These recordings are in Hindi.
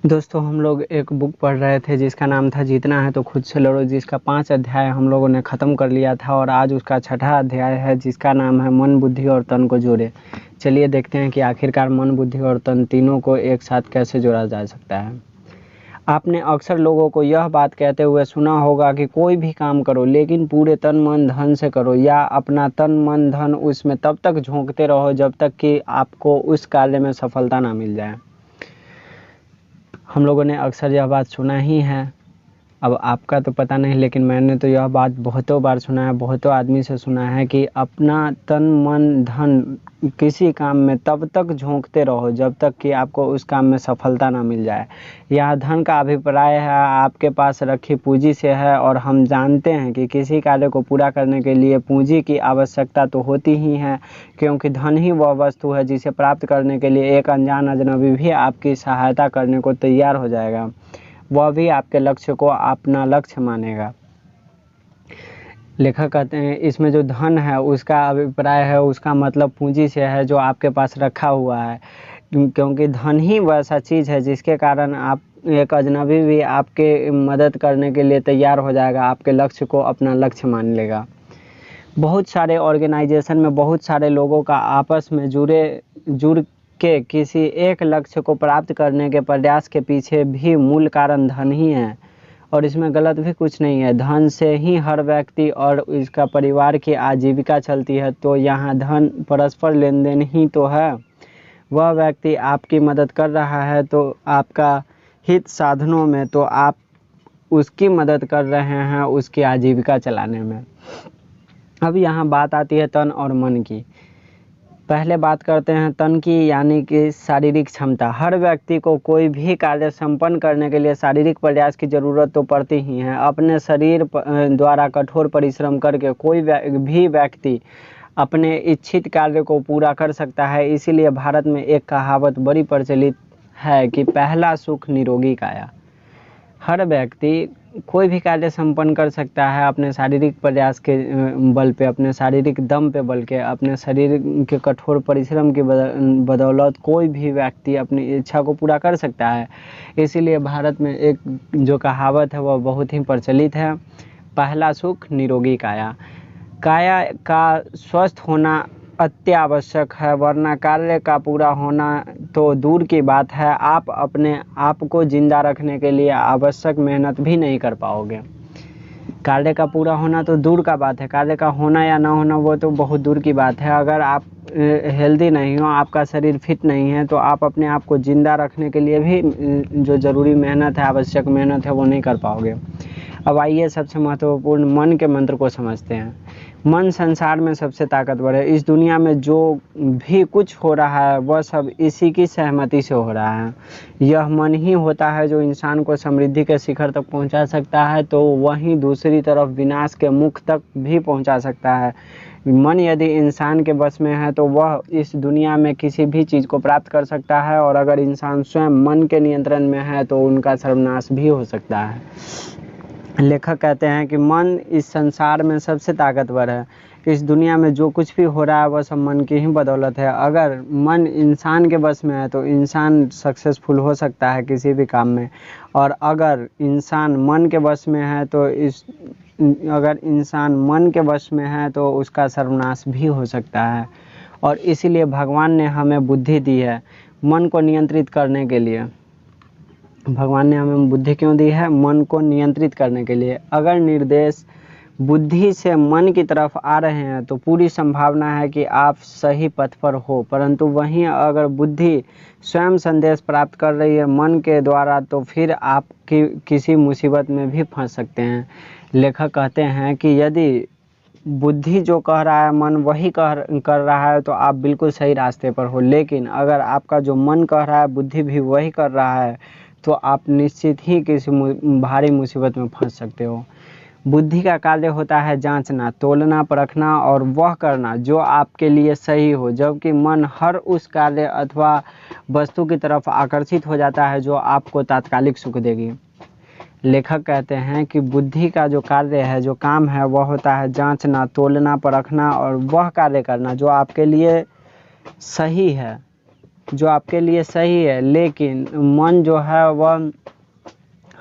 दोस्तों हम लोग एक बुक पढ़ रहे थे जिसका नाम था जीतना है तो खुद से लड़ो, जिसका 5 अध्याय हम लोगों ने ख़त्म कर लिया था और आज उसका 6ठा अध्याय है जिसका नाम है मन बुद्धि और तन को जोड़े। चलिए देखते हैं कि आखिरकार मन बुद्धि और तन तीनों को एक साथ कैसे जोड़ा जा सकता है। आपने अक्सर लोगों को यह बात कहते हुए सुना होगा कि कोई भी काम करो लेकिन पूरे तन मन धन से करो, या अपना तन मन धन उसमें तब तक झोंकते रहो जब तक कि आपको उस कार्य में सफलता ना मिल जाए। हम लोगों ने अक्सर यह बात सुना ही है। अब आपका तो पता नहीं, लेकिन मैंने तो यह बात बहुतों बार सुना है, बहुतों आदमी से सुना है कि अपना तन मन धन किसी काम में तब तक झोंकते रहो जब तक कि आपको उस काम में सफलता ना मिल जाए। यह धन का अभिप्राय है आपके पास रखी पूंजी से है, और हम जानते हैं कि किसी कार्य को पूरा करने के लिए पूंजी की आवश्यकता तो होती ही है, क्योंकि धन ही वह वस्तु है जिसे प्राप्त करने के लिए एक अनजान अजनबी भी आपकी सहायता करने को तैयार हो जाएगा। वह भी आपके लक्ष्य को अपना लक्ष्य मानेगा। लेखक कहते हैं इसमें जो धन है उसका अभिप्राय है, उसका मतलब पूंजी से है जो आपके पास रखा हुआ है, क्योंकि धन ही वैसा चीज़ है जिसके कारण आप एक अजनबी भी आपके मदद करने के लिए तैयार हो जाएगा, आपके लक्ष्य को अपना लक्ष्य मान लेगा। बहुत सारे ऑर्गेनाइजेशन में बहुत सारे लोगों का आपस में जुड़ के किसी एक लक्ष्य को प्राप्त करने के प्रयास के पीछे भी मूल कारण धन ही है, और इसमें गलत भी कुछ नहीं है। धन से ही हर व्यक्ति और इसका परिवार की आजीविका चलती है, तो यहाँ धन परस्पर लेन देन ही तो है। वह व्यक्ति आपकी मदद कर रहा है तो आपका हित साधनों में, तो आप उसकी मदद कर रहे हैं उसकी आजीविका चलाने में। अब यहाँ बात आती है तन और मन की। पहले बात करते हैं तन की, यानी कि शारीरिक क्षमता। हर व्यक्ति को कोई भी कार्य संपन्न करने के लिए शारीरिक प्रयास की ज़रूरत तो पड़ती ही है। अपने शरीर द्वारा कठोर परिश्रम करके कोई भी व्यक्ति अपने इच्छित कार्य को पूरा कर सकता है। इसीलिए भारत में एक कहावत बड़ी प्रचलित है कि पहला सुख निरोगी काया। हर व्यक्ति कोई भी कार्य संपन्न कर सकता है अपने शारीरिक प्रयास के बल पे, अपने शारीरिक दम पे बल के, अपने शरीर के कठोर परिश्रम की बदौलत कोई भी व्यक्ति अपनी इच्छा को पूरा कर सकता है। इसीलिए भारत में एक जो कहावत है वह बहुत ही प्रचलित है, पहला सुख निरोगी काया। काया का स्वस्थ होना अत्यावश्यक है, वरना कार्य का पूरा होना तो दूर की बात है, आप अपने आप को जिंदा रखने के लिए आवश्यक मेहनत भी नहीं कर पाओगे। कार्य का पूरा होना तो दूर का बात है, कार्य का होना या ना होना वो तो बहुत दूर की बात है। अगर आप हेल्दी नहीं हो, आपका शरीर फिट नहीं है, तो आप अपने आप को जिंदा रखने के लिए भी जो ज़रूरी मेहनत है, आवश्यक मेहनत है, वो नहीं कर पाओगे। अब आइए सबसे महत्वपूर्ण मन के मंत्र को समझते हैं। मन संसार में सबसे ताकतवर है। इस दुनिया में जो भी कुछ हो रहा है वह सब इसी की सहमति से हो रहा है। यह मन ही होता है जो इंसान को समृद्धि के शिखर तक पहुंचा सकता है, तो वहीं दूसरी तरफ विनाश के मुख तक भी पहुंचा सकता है। मन यदि इंसान के बस में है तो वह इस दुनिया में किसी भी चीज़ को प्राप्त कर सकता है, और अगर इंसान स्वयं मन के नियंत्रण में है तो उनका सर्वनाश भी हो सकता है। लेखक कहते हैं कि मन इस संसार में सबसे ताकतवर है। इस दुनिया में जो कुछ भी हो रहा है वह सब मन की ही बदौलत है। अगर मन इंसान के बस में है तो इंसान सक्सेसफुल हो सकता है किसी भी काम में, और अगर इंसान मन के बस में है तो उसका सर्वनाश भी हो सकता है। और इसीलिए भगवान ने हमें बुद्धि दी है मन को नियंत्रित करने के लिए। भगवान ने हमें बुद्धि क्यों दी है? मन को नियंत्रित करने के लिए। अगर निर्देश बुद्धि से मन की तरफ आ रहे हैं तो पूरी संभावना है कि आप सही पथ पर हो, परंतु वहीं अगर बुद्धि स्वयं संदेश प्राप्त कर रही है मन के द्वारा, तो फिर आप किसी मुसीबत में भी फंस सकते हैं। लेखक कहते हैं कि यदि बुद्धि जो कह रहा है मन वही कर रहा है तो आप बिल्कुल सही रास्ते पर हो, लेकिन अगर आपका जो मन कह रहा है बुद्धि भी वही कर रहा है तो आप निश्चित ही किसी भारी मुसीबत में फंस सकते हो। बुद्धि का कार्य होता है जांचना, तोलना, परखना और वह करना जो आपके लिए सही हो, जबकि मन हर उस कार्य अथवा वस्तु की तरफ आकर्षित हो जाता है जो आपको तात्कालिक सुख देगी। लेखक कहते हैं कि बुद्धि का जो कार्य है, जो काम है, वह होता है जांचना, तोलना, परखना और वह कार्य करना जो आपके लिए सही है। जो आपके लिए सही है, लेकिन मन जो है वह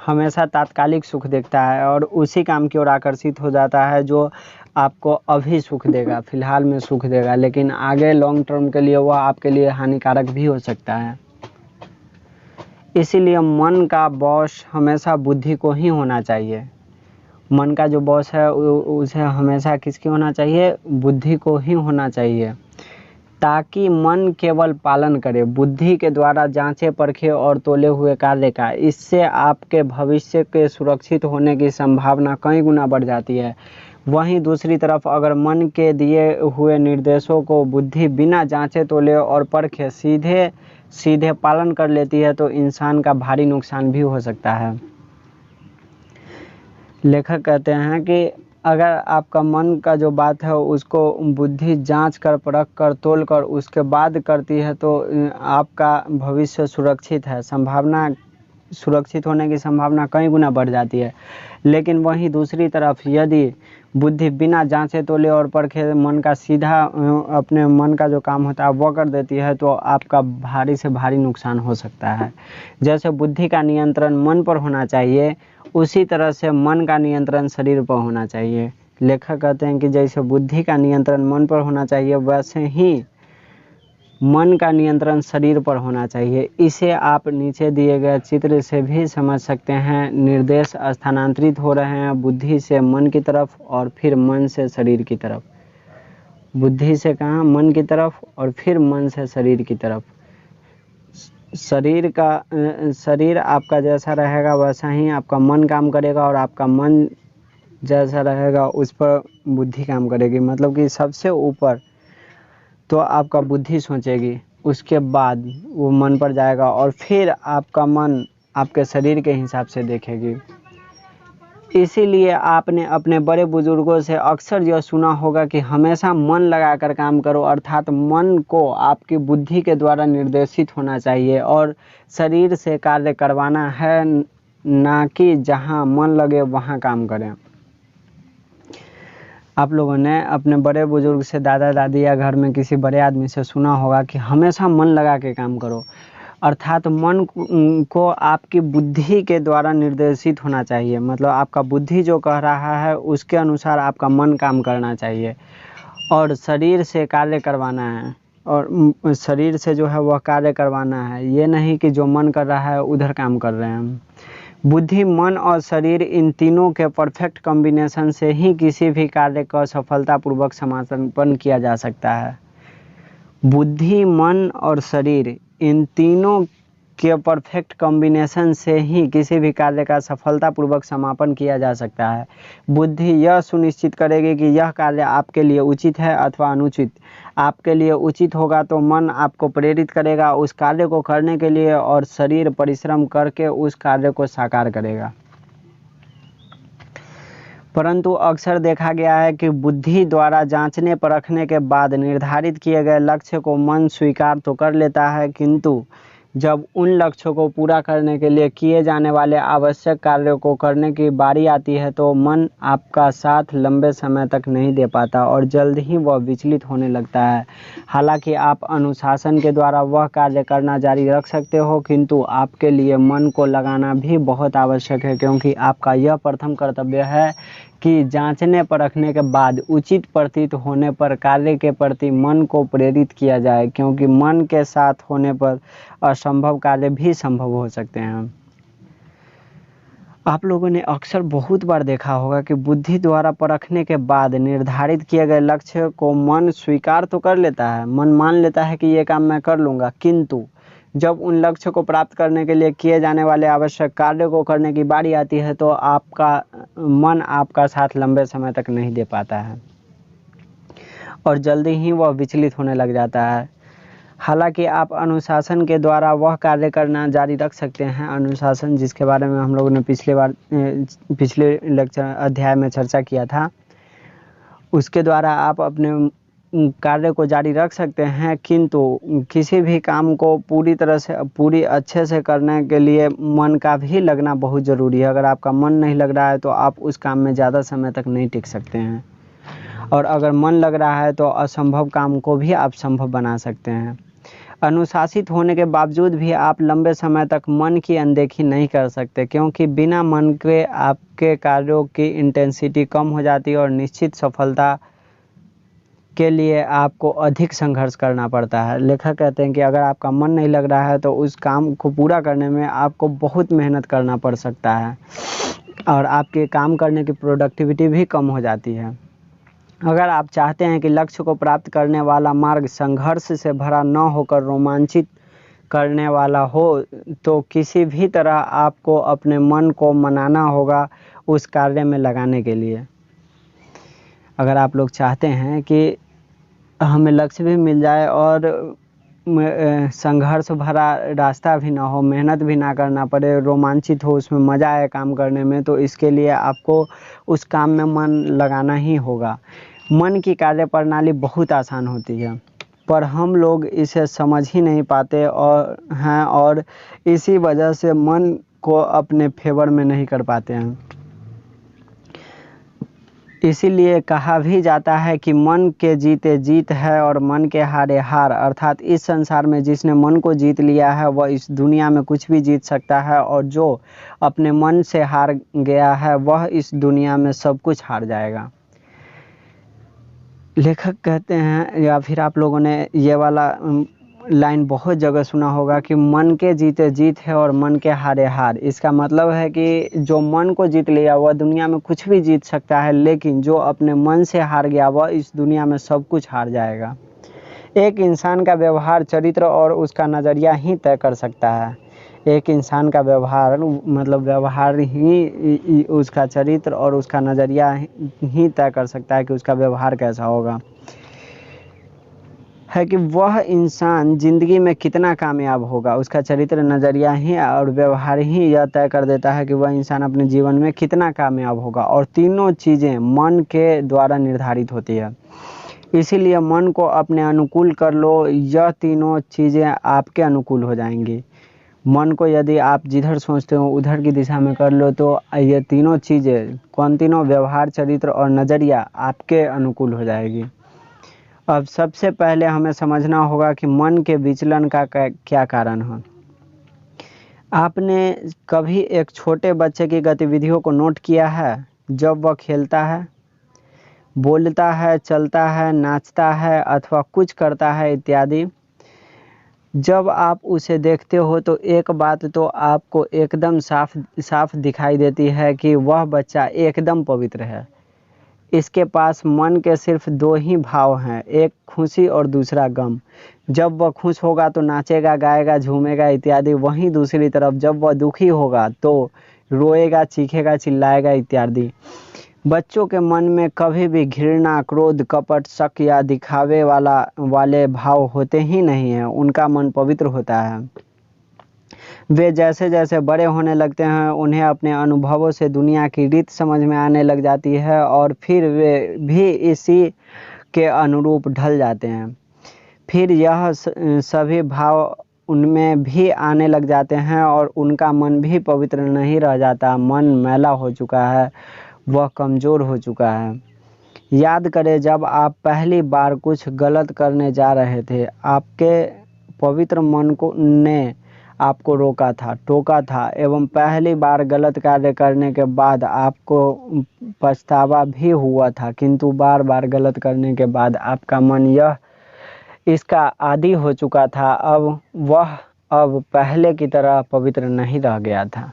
हमेशा तात्कालिक सुख देखता है और उसी काम की ओर आकर्षित हो जाता है जो आपको अभी सुख देगा, फिलहाल में सुख देगा, लेकिन आगे लॉन्ग टर्म के लिए वह आपके लिए हानिकारक भी हो सकता है। इसीलिए मन का बॉस हमेशा बुद्धि को ही होना चाहिए। मन का जो बॉस है उसे हमेशा किसकी होना चाहिए? बुद्धि को ही होना चाहिए, ताकि मन केवल पालन करे, बुद्धि के द्वारा जांचे परखे और तोले हुए कार्य का। इससे आपके भविष्य के सुरक्षित होने की संभावना कई गुना बढ़ जाती है। वहीं दूसरी तरफ अगर मन के दिए हुए निर्देशों को बुद्धि बिना जांचे तोले और परखे सीधे सीधे पालन कर लेती है तो इंसान का भारी नुकसान भी हो सकता है। लेखक कहते हैं कि अगर आपका मन का जो बात है उसको बुद्धि जांच कर, परख कर, तोल कर उसके बाद करती है तो आपका भविष्य सुरक्षित है, संभावना सुरक्षित होने की संभावना कई गुना बढ़ जाती है। लेकिन वहीं दूसरी तरफ यदि बुद्धि बिना जांचे तोले और परखे मन का सीधा अपने मन का जो काम होता है वो कर देती है तो आपका भारी से भारी नुकसान हो सकता है। जैसे बुद्धि का नियंत्रण मन पर होना चाहिए, उसी तरह से मन का नियंत्रण शरीर पर होना चाहिए। लेखक कहते हैं कि जैसे बुद्धि का नियंत्रण मन पर होना चाहिए, वैसे ही मन का नियंत्रण शरीर पर होना चाहिए। इसे आप नीचे दिए गए चित्र से भी समझ सकते हैं। निर्देश स्थानांतरित हो रहे हैं बुद्धि से मन की तरफ और फिर मन से शरीर की तरफ। बुद्धि से कहाँ? मन की तरफ और फिर मन से शरीर की तरफ। शरीर आपका जैसा रहेगा वैसा ही आपका मन काम करेगा और आपका मन जैसा रहेगा उस पर बुद्धि काम करेगी। मतलब कि सबसे ऊपर तो आपका बुद्धि सोचेगी, उसके बाद वो मन पर जाएगा और फिर आपका मन आपके शरीर के हिसाब से देखेगी। इसीलिए आपने अपने बड़े बुजुर्गों से अक्सर यह सुना होगा कि हमेशा मन लगाकर काम करो, अर्थात मन को आपकी बुद्धि के द्वारा निर्देशित होना चाहिए और शरीर से कार्य करवाना है, ना कि जहाँ मन लगे वहाँ काम करें। आप लोगों ने अपने बड़े बुजुर्ग से, दादा दादी या घर में किसी बड़े आदमी से सुना होगा कि हमेशा मन लगा के काम करो, अर्थात मन को आपकी बुद्धि के द्वारा निर्देशित होना चाहिए। मतलब आपका बुद्धि जो कह रहा है उसके अनुसार आपका मन काम करना चाहिए और शरीर से कार्य करवाना है, और शरीर से जो है वह कार्य करवाना है। ये नहीं कि जो मन कर रहा है उधर काम कर रहे हैं हम। बुद्धि, मन और शरीर, इन तीनों के परफेक्ट कॉम्बिनेशन से ही किसी भी कार्य का सफलतापूर्वक समापन किया जा सकता है। बुद्धि, मन और शरीर, इन तीनों के परफेक्ट कॉम्बिनेशन से ही किसी भी कार्य का सफलतापूर्वक समापन किया जा सकता है। बुद्धि यह सुनिश्चित करेगी कि यह कार्य आपके लिए उचित है अथवा अनुचित। आपके लिए उचित होगा तो मन आपको प्रेरित करेगा उस कार्य को करने के लिए और शरीर परिश्रम करके उस कार्य को साकार करेगा। परंतु अक्सर देखा गया है कि बुद्धि द्वारा जांचने परखने के बाद निर्धारित किए गए लक्ष्य को मन स्वीकार तो कर लेता है, किंतु जब उन लक्ष्यों को पूरा करने के लिए किए जाने वाले आवश्यक कार्यों को करने की बारी आती है तो मन आपका साथ लंबे समय तक नहीं दे पाता और जल्द ही वह विचलित होने लगता है। हालांकि आप अनुशासन के द्वारा वह कार्य करना जारी रख सकते हो, किंतु आपके लिए मन को लगाना भी बहुत आवश्यक है, क्योंकि आपका यह प्रथम कर्तव्य है कि जांचने परखने के बाद उचित प्रतीत होने पर कार्य के प्रति मन को प्रेरित किया जाए, क्योंकि मन के साथ होने पर असंभव कार्य भी संभव हो सकते हैं। आप लोगों ने अक्सर बहुत बार देखा होगा कि बुद्धि द्वारा परखने के बाद निर्धारित किए गए लक्ष्य को मन स्वीकार तो कर लेता है, मन मान लेता है कि ये काम मैं कर लूँगा, किंतु जब उन लक्ष्य को प्राप्त करने के लिए किए जाने वाले आवश्यक कार्य को करने की बारी आती है तो आपका मन आपका साथ लंबे समय तक नहीं दे पाता है और जल्दी ही वह विचलित होने लग जाता है। हालांकि आप अनुशासन के द्वारा वह कार्य करना जारी रख सकते हैं। अनुशासन, जिसके बारे में हम लोगों ने पिछले लेक्चर अध्याय में चर्चा किया था, उसके द्वारा आप अपने कार्य को जारी रख सकते हैं, किंतु किसी भी काम को पूरी अच्छे से करने के लिए मन का भी लगना बहुत ज़रूरी है। अगर आपका मन नहीं लग रहा है तो आप उस काम में ज़्यादा समय तक नहीं टिक सकते हैं, और अगर मन लग रहा है तो असंभव काम को भी आप संभव बना सकते हैं। अनुशासित होने के बावजूद भी आप लंबे समय तक मन की अनदेखी नहीं कर सकते, क्योंकि बिना मन के आपके कार्यों की इंटेंसिटी कम हो जाती है और निश्चित सफलता के लिए आपको अधिक संघर्ष करना पड़ता है। लेखक कहते हैं कि अगर आपका मन नहीं लग रहा है तो उस काम को पूरा करने में आपको बहुत मेहनत करना पड़ सकता है और आपके काम करने की प्रोडक्टिविटी भी कम हो जाती है। अगर आप चाहते हैं कि लक्ष्य को प्राप्त करने वाला मार्ग संघर्ष से भरा न होकर रोमांचित करने वाला हो, तो किसी भी तरह आपको अपने मन को मनाना होगा उस कार्य में लगाने के लिए। अगर आप लोग चाहते हैं कि हमें लक्ष्य भी मिल जाए और संघर्ष भरा रास्ता भी ना हो, मेहनत भी ना करना पड़े, रोमांचित हो, उसमें मज़ा आए काम करने में, तो इसके लिए आपको उस काम में मन लगाना ही होगा। मन की कार्य प्रणाली बहुत आसान होती है, पर हम लोग इसे समझ ही नहीं पाते और इसी वजह से मन को अपने फेवर में नहीं कर पाते हैं। इसीलिए कहा भी जाता है कि मन के जीते जीत है और मन के हारे हार, अर्थात इस संसार में जिसने मन को जीत लिया है वह इस दुनिया में कुछ भी जीत सकता है, और जो अपने मन से हार गया है वह इस दुनिया में सब कुछ हार जाएगा। लेखक कहते हैं, या फिर आप लोगों ने ये वाला लाइन बहुत जगह सुना होगा कि मन के जीते जीत है और मन के हारे हार। इसका मतलब है कि जो मन को जीत लिया वह दुनिया में कुछ भी जीत सकता है, लेकिन जो अपने मन से हार गया वह इस दुनिया में सब कुछ हार जाएगा। एक इंसान का व्यवहार, चरित्र और उसका नज़रिया ही तय कर सकता है। एक इंसान का व्यवहार मतलब व्यवहार ही उसका चरित्र और उसका नज़रिया ही तय कर सकता है कि उसका व्यवहार कैसा होगा, है कि वह इंसान ज़िंदगी में कितना कामयाब होगा। उसका चरित्र, नज़रिया ही और व्यवहार ही यह तय कर देता है कि वह इंसान अपने जीवन में कितना कामयाब होगा, और तीनों चीज़ें मन के द्वारा निर्धारित होती है। इसीलिए मन को अपने अनुकूल कर लो, यह तीनों चीज़ें आपके अनुकूल हो जाएंगी। मन को यदि आप जिधर सोचते हो उधर की दिशा में कर लो तो ये तीनों चीज़ें, कौन तीनों, व्यवहार, चरित्र और नज़रिया आपके अनुकूल हो जाएगी। अब सबसे पहले हमें समझना होगा कि मन के विचलन का क्या कारण है। आपने कभी एक छोटे बच्चे की गतिविधियों को नोट किया है? जब वह खेलता है, बोलता है, चलता है, नाचता है अथवा कुछ करता है इत्यादि, जब आप उसे देखते हो तो एक बात तो आपको एकदम साफ दिखाई देती है कि वह बच्चा एकदम पवित्र है। इसके पास मन के सिर्फ दो ही भाव हैं, एक खुशी और दूसरा गम। जब वह खुश होगा तो नाचेगा, गाएगा, झूमेगा इत्यादि, वहीं दूसरी तरफ जब वह दुखी होगा तो रोएगा, चीखेगा, चिल्लाएगा इत्यादि। बच्चों के मन में कभी भी घृणा, क्रोध, कपट, शक या दिखावे वाले भाव होते ही नहीं हैं। उनका मन पवित्र होता है। वे जैसे जैसे बड़े होने लगते हैं उन्हें अपने अनुभवों से दुनिया की रीत समझ में आने लग जाती है और फिर वे भी इसी के अनुरूप ढल जाते हैं। फिर यह सभी भाव उनमें भी आने लग जाते हैं और उनका मन भी पवित्र नहीं रह जाता। मन मैला हो चुका है, वह कमज़ोर हो चुका है। याद करें, जब आप पहली बार कुछ गलत करने जा रहे थे, आपके पवित्र मन ने आपको रोका था, टोका था एवं पहली बार गलत कार्य करने के बाद आपको पछतावा भी हुआ था, किंतु बार बार गलत करने के बाद आपका मन इसका आदी हो चुका था। अब पहले की तरह पवित्र नहीं रह गया था।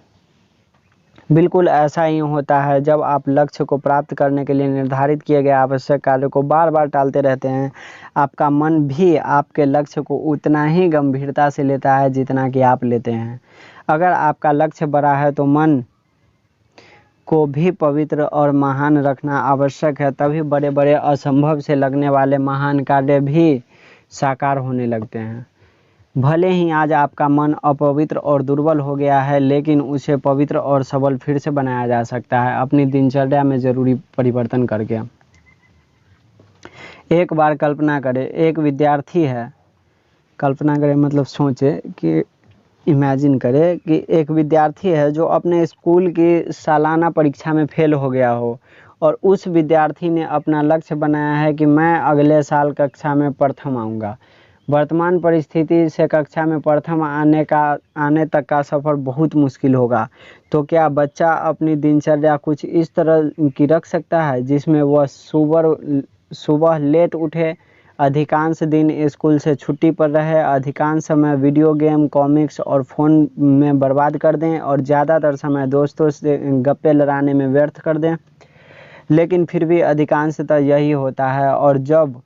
बिल्कुल ऐसा ही होता है जब आप लक्ष्य को प्राप्त करने के लिए निर्धारित किए गए आवश्यक कार्य को बार बार टालते रहते हैं। आपका मन भी आपके लक्ष्य को उतना ही गंभीरता से लेता है जितना कि आप लेते हैं। अगर आपका लक्ष्य बड़ा है तो मन को भी पवित्र और महान रखना आवश्यक है, तभी बड़े बड़े असंभव से लगने वाले महान कार्य भी साकार होने लगते हैं। भले ही आज आपका मन अपवित्र और दुर्बल हो गया है, लेकिन उसे पवित्र और सबल फिर से बनाया जा सकता है अपनी दिनचर्या में ज़रूरी परिवर्तन करके। एक बार कल्पना करें, एक विद्यार्थी है, कल्पना करें मतलब सोचें कि इमेजिन करें कि एक विद्यार्थी है जो अपने स्कूल की सालाना परीक्षा में फेल हो गया हो, और उस विद्यार्थी ने अपना लक्ष्य बनाया है कि मैं अगले साल कक्षा में प्रथम आऊँगा। वर्तमान परिस्थिति से कक्षा में प्रथम आने तक का सफ़र बहुत मुश्किल होगा। तो क्या बच्चा अपनी दिनचर्या कुछ इस तरह की रख सकता है जिसमें वह सुबह लेट उठे, अधिकांश दिन स्कूल से छुट्टी पर रहे, अधिकांश समय वीडियो गेम, कॉमिक्स और फ़ोन में बर्बाद कर दें और ज़्यादातर समय दोस्तों से गप्पे लड़ाने में व्यर्थ कर दें? लेकिन फिर भी अधिकांशतः यही होता है। और जब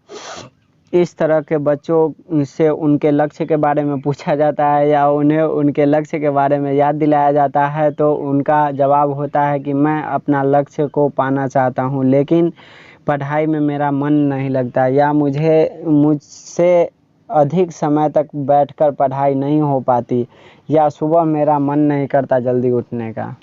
इस तरह के बच्चों से उनके लक्ष्य के बारे में पूछा जाता है या उन्हें उनके लक्ष्य के बारे में याद दिलाया जाता है तो उनका जवाब होता है कि मैं अपना लक्ष्य को पाना चाहता हूँ, लेकिन पढ़ाई में मेरा मन नहीं लगता, या मुझसे अधिक समय तक बैठकर पढ़ाई नहीं हो पाती, या सुबह मेरा मन नहीं करता जल्दी उठने का।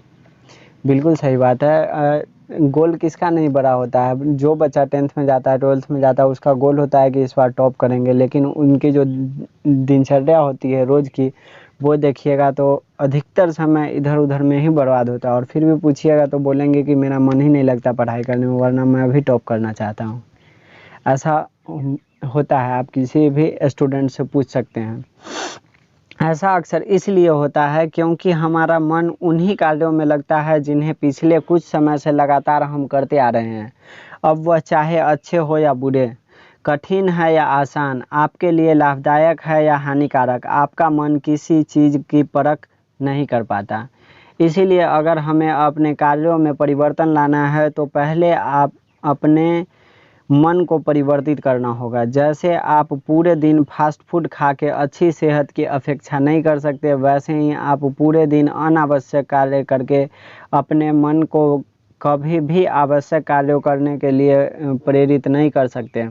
बिल्कुल सही बात है। गोल किसका नहीं बड़ा होता है। जो बच्चा 10th में जाता है, 12th में जाता है, उसका गोल होता है कि इस बार टॉप करेंगे, लेकिन उनकी जो दिनचर्या होती है रोज़ की, वो देखिएगा तो अधिकतर समय इधर उधर में ही बर्बाद होता है। और फिर भी पूछिएगा तो बोलेंगे कि मेरा मन ही नहीं लगता पढ़ाई करने में, वरना मैं भी टॉप करना चाहता हूँ। ऐसा होता है, आप किसी भी स्टूडेंट से पूछ सकते हैं। ऐसा अक्सर इसलिए होता है क्योंकि हमारा मन उन्हीं कार्यों में लगता है जिन्हें पिछले कुछ समय से लगातार हम करते आ रहे हैं। अब वह चाहे अच्छे हो या बुरे, कठिन है या आसान, आपके लिए लाभदायक है या हानिकारक, आपका मन किसी चीज़ की परख नहीं कर पाता। इसीलिए अगर हमें अपने कार्यों में परिवर्तन लाना है तो पहले आप अपने मन को परिवर्तित करना होगा। जैसे आप पूरे दिन फास्ट फूड खा के अच्छी सेहत की अपेक्षा नहीं कर सकते, वैसे ही आप पूरे दिन अनावश्यक कार्य करके अपने मन को कभी भी आवश्यक कार्यों करने के लिए प्रेरित नहीं कर सकते।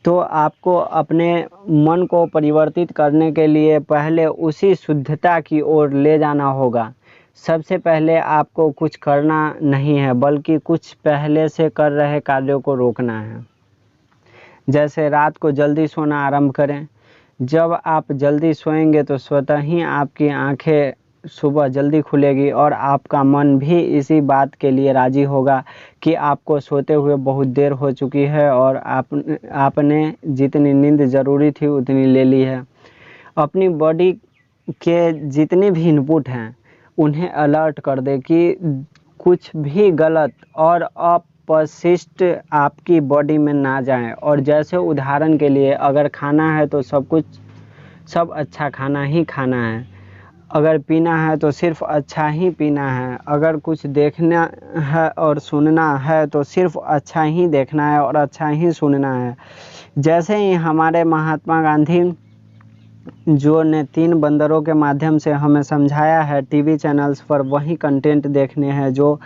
तो आपको अपने मन को परिवर्तित करने के लिए पहले उसी शुद्धता की ओर ले जाना होगा। सबसे पहले आपको कुछ करना नहीं है, बल्कि कुछ पहले से कर रहे कार्यों को रोकना है। जैसे रात को जल्दी सोना आरंभ करें। जब आप जल्दी सोएंगे तो स्वतः ही आपकी आंखें सुबह जल्दी खुलेगी और आपका मन भी इसी बात के लिए राजी होगा कि आपको सोते हुए बहुत देर हो चुकी है और आपने जितनी नींद ज़रूरी थी उतनी ले ली है। अपनी बॉडी के जितने भी इनपुट हैं उन्हें अलर्ट कर दे कि कुछ भी गलत और अपशिष्ट आपकी बॉडी में ना जाए। और जैसे उदाहरण के लिए, अगर खाना है तो सब अच्छा खाना ही खाना है, अगर पीना है तो सिर्फ अच्छा ही पीना है, अगर कुछ देखना है और सुनना है तो सिर्फ अच्छा ही देखना है और अच्छा ही सुनना है। जैसे ही हमारे महात्मा गांधी जो ने 3 बंदरों के माध्यम से हमें समझाया है, टीवी चैनल्स पर वही कंटेंट देखने हैं जो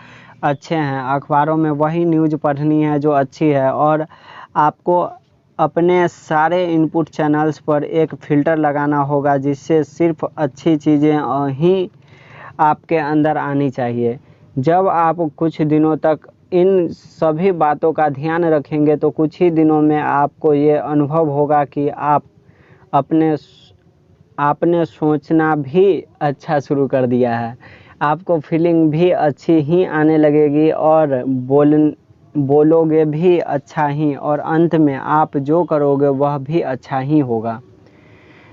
अच्छे हैं, अखबारों में वही न्यूज़ पढ़नी है जो अच्छी है, और आपको अपने सारे इनपुट चैनल्स पर एक फ़िल्टर लगाना होगा जिससे सिर्फ अच्छी चीज़ें ही आपके अंदर आनी चाहिए। जब आप कुछ दिनों तक इन सभी बातों का ध्यान रखेंगे तो कुछ ही दिनों में आपको ये अनुभव होगा कि आपने सोचना भी अच्छा शुरू कर दिया है। आपको फीलिंग भी अच्छी ही आने लगेगी और बोलोगे भी अच्छा ही, और अंत में आप जो करोगे वह भी अच्छा ही होगा।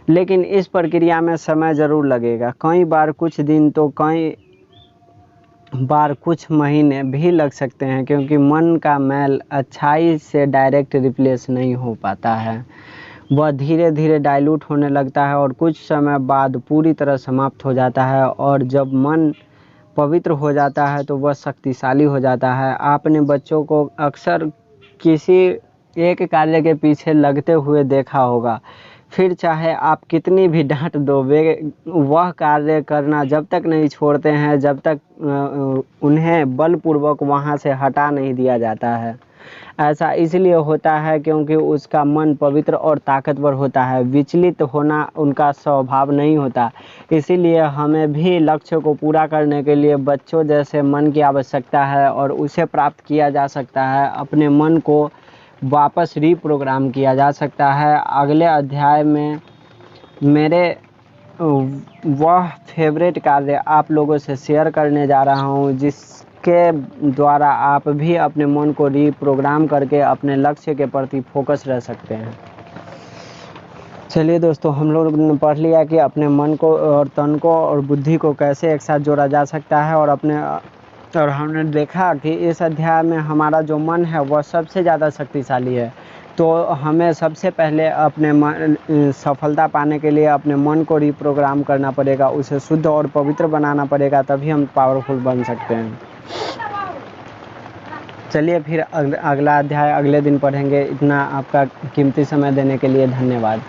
लेकिन इस प्रक्रिया में समय ज़रूर लगेगा, कई बार कुछ दिन तो कई बार कुछ महीने भी लग सकते हैं, क्योंकि मन का मैल अच्छाई से डायरेक्ट रिप्लेस नहीं हो पाता है। वह धीरे धीरे डाइल्यूट होने लगता है और कुछ समय बाद पूरी तरह समाप्त हो जाता है। और जब मन पवित्र हो जाता है तो वह शक्तिशाली हो जाता है। आपने बच्चों को अक्सर किसी एक कार्य के पीछे लगते हुए देखा होगा, फिर चाहे आप कितनी भी डांट दो, वे वह कार्य करना जब तक नहीं छोड़ते हैं जब तक उन्हें बलपूर्वक वहां से हटा नहीं दिया जाता है। ऐसा इसलिए होता है क्योंकि उसका मन पवित्र और ताकतवर होता है, विचलित होना उनका स्वभाव नहीं होता। इसीलिए हमें भी लक्ष्य को पूरा करने के लिए बच्चों जैसे मन की आवश्यकता है, और उसे प्राप्त किया जा सकता है। अपने मन को वापस रीप्रोग्राम किया जा सकता है। अगले अध्याय में मेरे वह फेवरेट कार्य आप लोगों से शेयर करने जा रहा हूँ जिसके द्वारा आप भी अपने मन को रीप्रोग्राम करके अपने लक्ष्य के प्रति फोकस रह सकते हैं। चलिए दोस्तों, हम लोग ने पढ़ लिया कि अपने मन को और तन को और बुद्धि को कैसे एक साथ जोड़ा जा सकता है, और हमने देखा कि इस अध्याय में हमारा जो मन है वह सबसे ज़्यादा शक्तिशाली है। तो हमें सबसे पहले अपने मन सफलता पाने के लिए अपने मन को रिप्रोग्राम करना पड़ेगा, उसे शुद्ध और पवित्र बनाना पड़ेगा, तभी हम पावरफुल बन सकते हैं। चलिए फिर अगला अध्याय अगले दिन पढ़ेंगे। इतना आपका कीमती समय देने के लिए धन्यवाद।